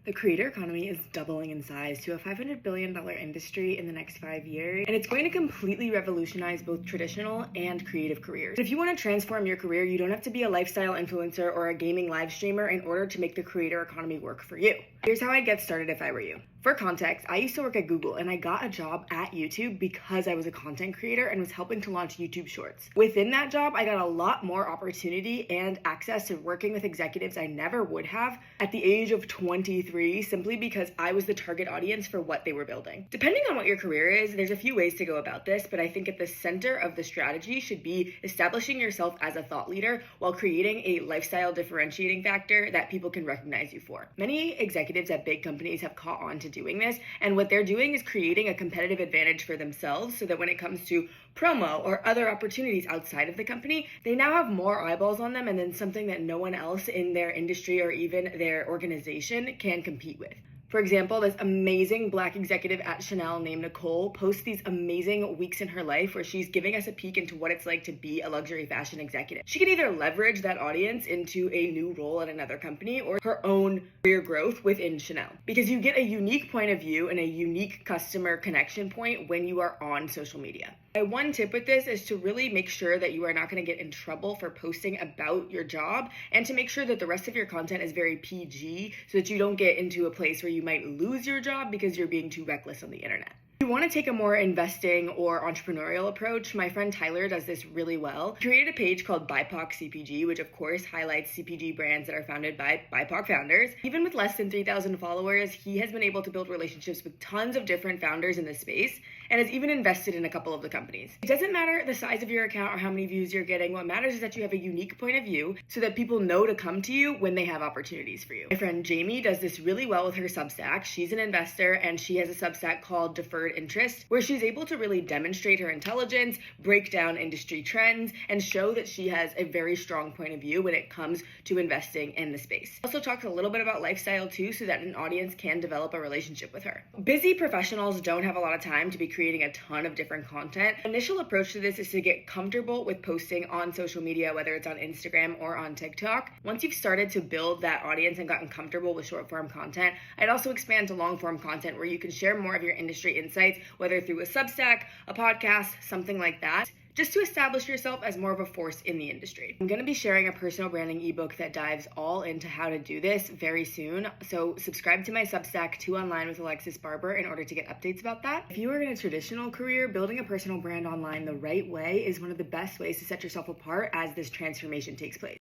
The creator economy is doubling in size to a $500 billion industry in the next 5 years, and it's going to completely revolutionize both traditional and creative careers. If you want to transform your career, you don't have to be a lifestyle influencer or a gaming live streamer in order to make the creator economy work for you. Here's how I'd get started if I were you. For context, I used to work at Google and I got a job at YouTube because I was a content creator and was helping to launch YouTube Shorts. Within that job, I got a lot more opportunity and access to working with executives I never would have at the age of 23, simply because I was the target audience for what they were building. Depending on what your career is, there's a few ways to go about this, but I think at the center of the strategy should be establishing yourself as a thought leader while creating a lifestyle differentiating factor that people can recognize you for. Many executives at big companies have caught on to doing this, and what they're doing is creating a competitive advantage for themselves so that when it comes to promo or other opportunities outside of the company, they now have more eyeballs on them and then something that no one else in their industry or even their organization can compete with. For example, this amazing Black executive at Chanel named Nicole posts these amazing weeks in her life where she's giving us a peek into what it's like to be a luxury fashion executive. She can either leverage that audience into a new role at another company or her own career growth within Chanel, because you get a unique point of view and a unique customer connection point when you are on social media. My one tip with this is to really make sure that you are not going to get in trouble for posting about your job, and to make sure that the rest of your content is very PG so that you don't get into a place where you might lose your job because you're being too reckless on the internet. If you want to take a more investing or entrepreneurial approach, my friend Tyler does this really well. He created a page called BIPOC CPG, which of course highlights CPG brands that are founded by BIPOC founders. Even with less than 3,000 followers, he has been able to build relationships with tons of different founders in this space and has even invested in a couple of the companies. It doesn't matter the size of your account or how many views you're getting. What matters is that you have a unique point of view so that people know to come to you when they have opportunities for you. My friend Jamie does this really well with her Substack. She's an investor and she has a Substack called Deferred Interest, where she's able to really demonstrate her intelligence, break down industry trends, and show that she has a very strong point of view when it comes to investing in the space. Also talks a little bit about lifestyle too, so that an audience can develop a relationship with her. Busy professionals don't have a lot of time to be creating a ton of different content. Initial approach to this is to get comfortable with posting on social media, whether it's on Instagram or on TikTok. Once you've started to build that audience and gotten comfortable with short form content, I'd also expand to long form content where you can share more of your industry insights, whether through a Substack, a podcast, something like that, just to establish yourself as more of a force in the industry. I'm going to be sharing a personal branding ebook that dives all into how to do this very soon, so subscribe to my Substack 2 Online with Alexis Barber in order to get updates about that. If you are in a traditional career, building a personal brand online the right way is one of the best ways to set yourself apart as this transformation takes place.